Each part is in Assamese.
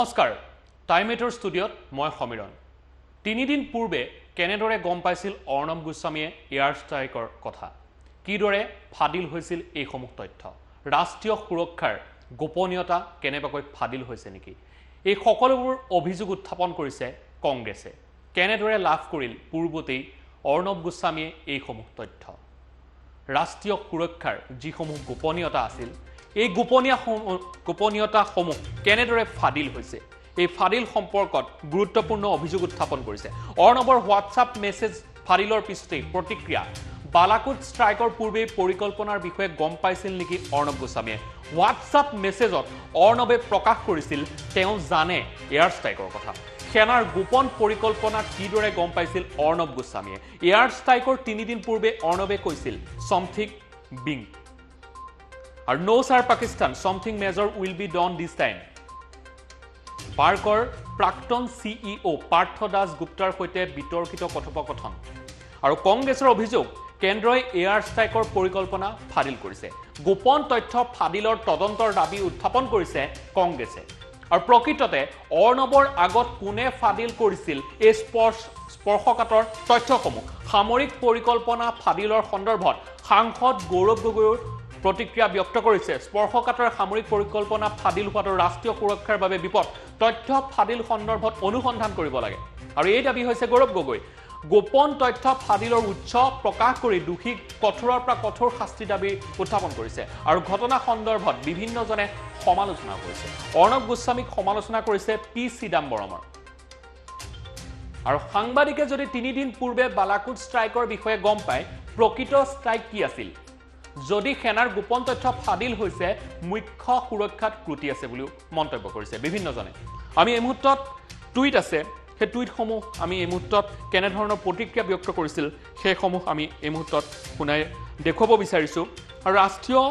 নমস্কাৰ টাইমেটৰ ষ্টুডিঅ'ত মই সমীৰণ 3 দিন পূৰ্বে কেনেদৰে গম পাইছিল অৰ্ণৱ গোস্বামীয়ে এয়াৰ ষ্ট্ৰাইকৰ কথা কিদৰে ফাদিল হৈছিল এই সমূহ তথ্য ৰাষ্ট্ৰীয় সুৰক্ষাৰ গোপনীয়তা কেনেবাকৈ ফাদিল হৈছে নেকি এই সকলোবোৰ অভিযোগ উত্থাপন কৰিছে কংগ্ৰেছে কেনেদৰে লাভ কৰিল পূৰ্বতেই অৰ্ণৱ গোস্বামীয়ে এই সমূহ তথ্য ৰাষ্ট্ৰীয় সুৰক্ষাৰ যিসমূহ গোপনীয়তা আছিল এই গোপনীয়তাসমূহ কেনেদৰে ফাদিল হৈছে এই ফাদিল সম্পৰ্কত গুৰুত্বপূৰ্ণ অভিযোগ উত্থাপন কৰিছে অৰ্ণৱৰ হোৱাটছআপ মেছেজ ফাদিলৰ পিছতে প্ৰতিক্ৰিয়া বালাকোট ষ্ট্ৰাইকৰ পূৰ্বে পৰিকল্পনাৰ বিষয়ে গম পাইছিল নেকি অৰ্ণৱ গোস্বামীয়ে হোৱাটছআপ মেছেজত অৰ্ণৱে প্ৰকাশ কৰিছিল তেওঁ জানে এয়াৰ ষ্ট্ৰাইকৰ কথা সেনাৰ গোপন পৰিকল্পনা কিদৰে গম পাইছিল অৰ্ণৱ গোস্বামীয়ে এয়াৰ ষ্ট্ৰাইকৰ 3 দিন পূৰ্বে অৰ্ণৱে কৈছিল something big আৰু no sir Pakistan something major will be done this time পাৰ্কৰ প্ৰাক্তন সিইও পাৰ্থ দাস গুপ্তাৰ সৈতে বিতৰ্কিত কথোপকথন আৰু কংগ্ৰেছৰ অভিযোগ কেন্দ্ৰই এয়াৰ ষ্ট্ৰাইকৰ পৰিকল্পনা ফাদিল কৰিছে গোপন তথ্য ফাদিলৰ তদন্তৰ দাবী উত্থাপন কৰিছে কংগ্ৰেছে আৰু প্ৰকৃততে অৰ্ণৱৰ আগত কোনে ফাদিল কৰিছিল এই স্পৰ্শকাতৰ তথ্যসমূহ সামৰিক পৰিকল্পনা ফাদিলৰ সন্দৰ্ভত সাংসদ গৌৰৱ গগৈৰ প্ৰতিক্ৰিয়া ব্যক্ত কৰিছে স্পৰ্শকাতৰ সামৰিক পৰিকল্পনা ফাদিল হোৱাটো ৰাষ্ট্ৰীয় সুৰক্ষাৰ বাবে বিপদ তথ্য ফাদিল সন্দৰ্ভত অনুসন্ধান কৰিব লাগে আৰু এই দাবী হৈছে গৌৰৱ গগৈ গোপন তথ্য ফাদিলৰ উৎস প্ৰকাশ কৰি দোষীক কঠোৰৰ পৰা কঠোৰ শাস্তি দাবী উত্থাপন কৰিছে আৰু ঘটনা সন্দৰ্ভত বিভিন্নজনে সমালোচনা কৰিছে অৰ্ণৱ গোস্বামীক সমালোচনা কৰিছে পি চিদাম্বৰমৰ আৰু সাংবাদিকে যদি 3 দিন পূৰ্বে বালাকোট ষ্ট্ৰাইকৰ বিষয়ে গম পায় প্ৰকৃত ষ্ট্ৰাইক কি আছিল যদি সেনাৰ গোপন তথ্য ফাদিল হৈছে মুখ্য সুৰক্ষাত ত্ৰুটি আছে বুলি মন্তব্য কৰিছে বিভিন্নজনে আমি এই মুহূৰ্তত টুইট আছে সেই টুইটসমূহ আমি এই মুহূৰ্তত কেনে ধৰণৰ প্ৰতিক্ৰিয়া ব্যক্ত কৰিছিল সেইসমূহ আমি এই মুহূৰ্তত পুনাই দেখুৱাব বিচাৰিছো আৰু ৰাষ্ট্ৰীয়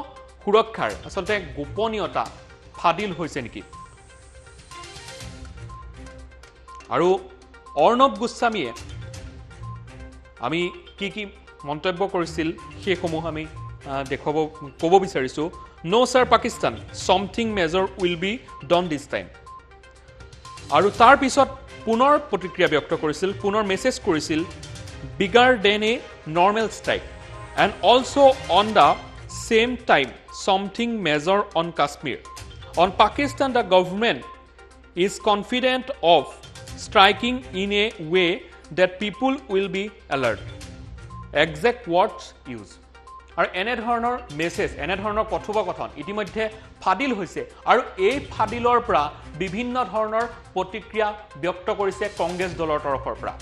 সুৰক্ষাৰ আসলতে গোপনীয়তা ফাদিল হৈছে নেকি আৰু অৰ্ণৱ গোস্বামীয়ে আমি কি মন্তব্য কৰিছিল সেইসমূহ আমি দেখুৱাব ক'ব বিচাৰিছো নো sir Pakistan something major will be done this time আৰু তাৰ পিছত পুনৰ প্ৰতিক্ৰিয়া ব্যক্ত কৰিছিল পুনৰ মেছেজ কৰিছিল bigger than a normal strike and also on the same time something major on Kashmir on Pakistan the government is confident of striking in a way that people will be alert exact words used আৰু এনে ধৰণৰ মেছেজ এনে ধৰণৰ কথোপকথন ইতিমধ্যে ফাদিল হৈছে আৰু এই ফাদিলৰ পৰা বিভিন্ন ধৰণৰ প্ৰতিক্ৰিয়া ব্যক্ত কৰিছে কংগ্ৰেছ দলৰ তৰফৰ পৰা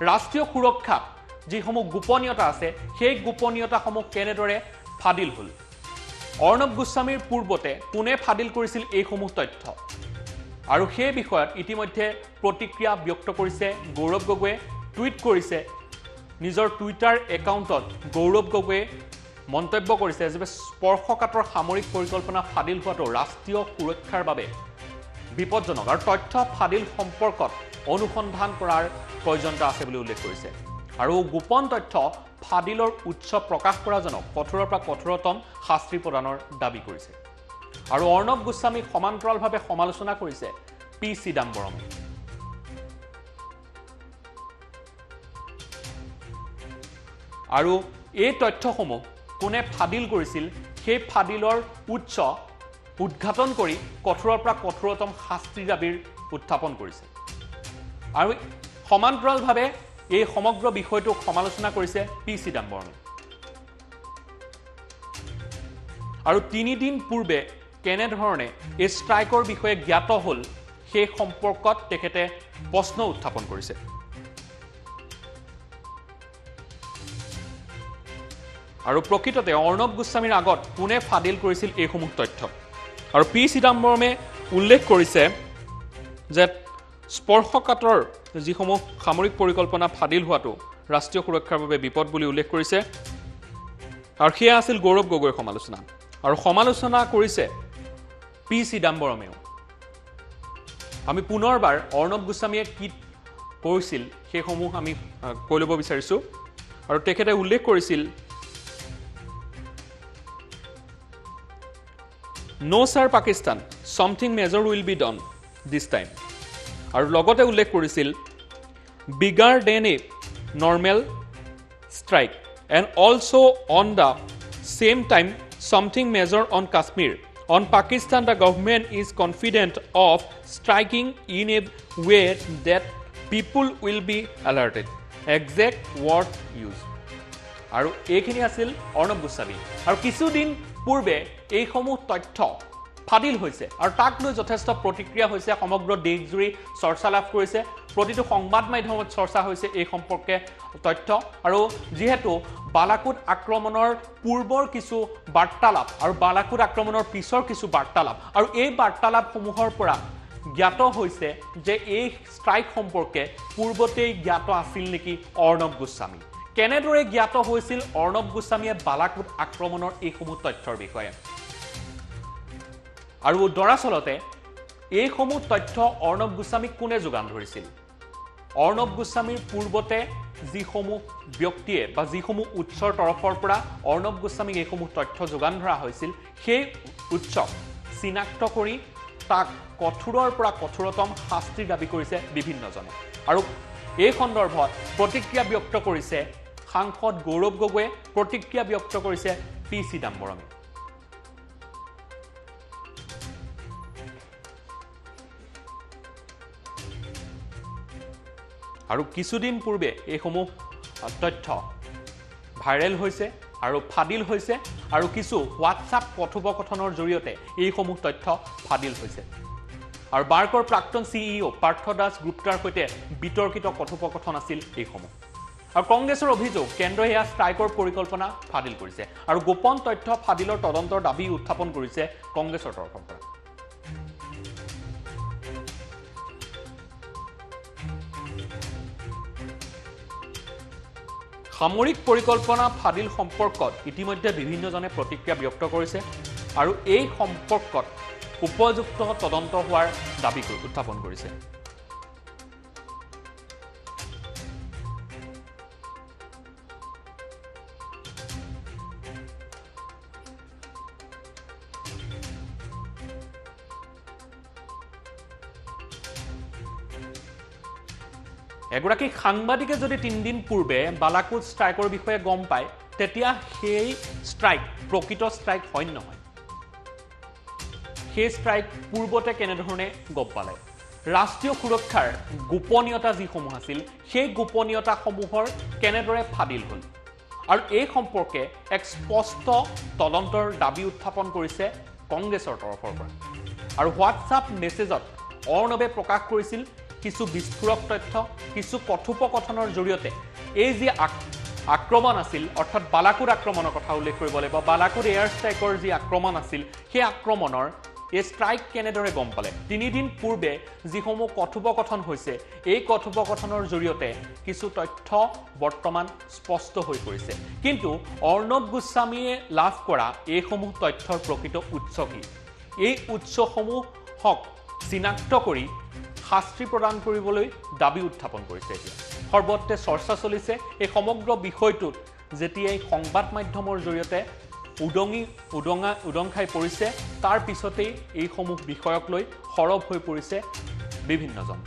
ৰাষ্ট্ৰীয় সুৰক্ষা যিসমূহ গোপনীয়তা আছে সেই গোপনীয়তাসমূহ কেনেদৰে ফাদিল হ'ল অৰ্ণৱ গোস্বামীৰ পূৰ্বতে কোনে ফাদিল কৰিছিল এইসমূহ তথ্য আৰু সেই বিষয়ত ইতিমধ্যে প্ৰতিক্ৰিয়া ব্যক্ত কৰিছে গৌৰৱ গগৈয়ে টুইট কৰিছে নিজৰ টুইটাৰ একাউণ্টত গৌৰৱ গগৈয়ে মন্তব্য কৰিছে যে স্পৰ্শকাতৰ সামৰিক পৰিকল্পনা ফাদিল হোৱাটো ৰাষ্ট্ৰীয় সুৰক্ষাৰ বাবে বিপদজনক আৰু তথ্য ফাদিল সম্পৰ্কত অনুসন্ধান কৰাৰ প্ৰয়োজনীয়তা আছে বুলি উল্লেখ কৰিছে আৰু গোপন তথ্য ফাদিলৰ উৎস প্ৰকাশ কৰাজনক কঠোৰৰ পৰা কঠোৰতম শাস্তি প্ৰদানৰ দাবী কৰিছে আৰু অৰ্ণৱ গোস্বামীক সমান্তৰালভাৱে সমালোচনা কৰিছে পি চিদাম্বৰমে আৰু এই তথ্যসমূহ কোনে ফাদিল কৰিছিল সেই ফাদিলৰ উৎস উদ্ঘাটন কৰি কঠোৰৰ পৰা কঠোৰতম শাস্তিৰ দাবীৰ উত্থাপন কৰিছে আৰু সমান্তৰালভাৱে এই সমগ্ৰ বিষয়টোক সমালোচনা কৰিছে পি চিদাম্বৰমে আৰু 3 দিন পূৰ্বে কেনে ধৰণে এই ষ্ট্ৰাইকৰ বিষয়ে জ্ঞাত হ'ল সেই সম্পৰ্কত তেখেতে প্ৰশ্ন উত্থাপন কৰিছে আৰু প্ৰকৃততে অৰ্ণৱ গোস্বামীৰ আগত কোনে ফাদিল কৰিছিল এইসমূহ তথ্য আৰু পি চিদাম্বৰমে উল্লেখ কৰিছে যে স্পৰ্শকাতৰ যিসমূহ সামৰিক পৰিকল্পনা ফাদিল হোৱাটো ৰাষ্ট্ৰীয় সুৰক্ষাৰ বাবে বিপদ বুলি উল্লেখ কৰিছে আৰু সেয়া আছিল গৌৰৱ গগৈৰ সমালোচনা আৰু সমালোচনা কৰিছে পি চিদাম্বৰমেও আমি পুনৰবাৰ অৰ্ণৱ গোস্বামীয়ে কি কৈছিল সেইসমূহ আমি কৈ ল'ব বিচাৰিছো আৰু তেখেতে উল্লেখ কৰিছিল No sir Pakistan something major will be done this time. আৰু লগতে উল্লেখ কৰিছিল bigger than a normal strike and also on the same time something major on Kashmir. On Pakistan, the government is confident of striking in a way that people will be alerted. Exact word use. আৰু এইখিনি আছিল অৰ্ণৱ গোস্বামী আৰু কিছুদিন পূৰ্বে এই সমূহ তথ্য ফাদিল হৈছে আৰু তাক লৈ যথেষ্ট প্ৰতিক্ৰিয়া হৈছে সমগ্ৰ দেশজুৰি চৰ্চা লাভ কৰিছে প্ৰতিটো সংবাদ মাধ্যমত চৰ্চা হৈছে এই সম্পৰ্কে তথ্য আৰু যেহেতু বালাকোট আক্ৰমণৰ পূৰ্বৰ কিছু বাৰ্তালাপ আৰু বালাকোট আক্ৰমণৰ পিছৰ কিছু বাৰ্তালাপ আৰু এই বাৰ্তালাপসমূহৰ পৰা জ্ঞাত হৈছে যে এই ষ্ট্ৰাইক সম্পৰ্কে পূৰ্বতেই জ্ঞাত আছিল নেকি অৰ্ণৱ গোস্বামী কেনেদৰে জ্ঞাত হৈছিল অৰ্ণৱ গোস্বামীয়ে বালাকোট আক্ৰমণৰ এইসমূহ তথ্যৰ বিষয়ে আৰু দৰাচলতে এইসমূহ তথ্য অৰ্ণৱ গোস্বামীক কোনে যোগান ধৰিছিল অৰ্ণৱ গোস্বামীৰ পূৰ্বতে যিসমূহ ব্যক্তিয়ে বা যিসমূহ উৎসৰ তৰফৰ পৰা অৰ্ণৱ গোস্বামীক এইসমূহ তথ্য যোগান ধৰা হৈছিল সেই উৎসক চিনাক্ত কৰি তাক কঠোৰৰ পৰা কঠোৰতম শাস্তিৰ দাবী কৰিছে বিভিন্নজনে আৰু এই সন্দৰ্ভত প্ৰতিক্ৰিয়া ব্যক্ত কৰিছে সাংসদ গৌৰৱ গগৈয়ে প্ৰতিক্ৰিয়া ব্যক্ত কৰিছে পি চিদাম্বৰমে আৰু কিছুদিন পূৰ্বে এইসমূহ তথ্য ভাইৰেল হৈছে আৰু ফাদিল হৈছে আৰু কিছু হোৱাটছআপ কথোপকথনৰ জৰিয়তে এইসমূহ তথ্য ফাদিল হৈছে আৰু বাৰ্কৰ প্ৰাক্তন সিইও পাৰ্থ দাস গুপ্তাৰ সৈতে বিতৰ্কিত কথোপকথন আছিল এইসমূহ আৰু কংগ্ৰেছৰ অভিযোগ কেন্দ্ৰই এয়া ষ্ট্ৰাইকৰ পৰিকল্পনা ফাদিল কৰিছে আৰু গোপন তথ্য ফাদিলৰ তদন্তৰ দাবী উত্থাপন কৰিছে কংগ্ৰেছৰ তৰফৰ পৰা সামৰিক পৰিকল্পনা ফাদিল সম্পৰ্কত ইতিমধ্যে বিভিন্নজনে প্ৰতিক্ৰিয়া ব্যক্ত কৰিছে আৰু এই সম্পৰ্কত উপযুক্ত তদন্ত হোৱাৰ দাবী উত্থাপন কৰিছে এগৰাকী সাংবাদিকে যদি 3 দিন পূৰ্বে বালাকোট ষ্ট্ৰাইকৰ বিষয়ে গম পায় তেতিয়া সেই ষ্ট্ৰাইক প্ৰকৃত ষ্ট্ৰাইক হয় নহয় সেই ষ্ট্ৰাইক পূৰ্বতে কেনেধৰণে গম পালে ৰাষ্ট্ৰীয় সুৰক্ষাৰ গোপনীয়তা যিসমূহ আছিল সেই গোপনীয়তাসমূহৰ কেনেদৰে ফাদিল হ'ল আৰু এই সম্পৰ্কে এক স্পষ্ট তদন্তৰ দাবী উত্থাপন কৰিছে কংগ্ৰেছৰ তৰফৰ পৰা আৰু হোৱাটছআপ মেছেজত অৰ্ণৱে প্ৰকাশ কৰিছিল কিছু বিস্ফোৰক তথ্য কিছু কথোপকথনৰ জৰিয়তে এই যে আক্ৰমণ আছিল অৰ্থাৎ বালাকোট আক্ৰমণৰ কথা উল্লেখ কৰিব লাগিব বালাকোট এয়াৰ ষ্ট্ৰাইকৰ যি আক্ৰমণ আছিল সেই আক্ৰমণৰ এই ষ্ট্ৰাইক কেনেদৰে গম পালে 3 দিন পূৰ্বে যিসমূহ কথোপকথন হৈছে এই কথোপকথনৰ জৰিয়তে কিছু তথ্য বৰ্তমান স্পষ্ট হৈ পৰিছে কিন্তু অৰ্ণৱ গোস্বামীয়ে লাভ কৰা এইসমূহ তথ্যৰ প্ৰকৃত উৎস কি এই উৎসসমূহক চিনাক্ত কৰি শাস্তি প্ৰদান কৰিবলৈ দাবী উত্থাপন কৰিছে এতিয়া সৰ্বত্ৰে চৰ্চা চলিছে এই সমগ্ৰ বিষয়টোত যেতিয়া এই সংবাদ মাধ্যমৰ জৰিয়তে উদং খাই পৰিছে তাৰ পিছতেই এইসমূহ বিষয়ক লৈ সৰব হৈ পৰিছে বিভিন্নজন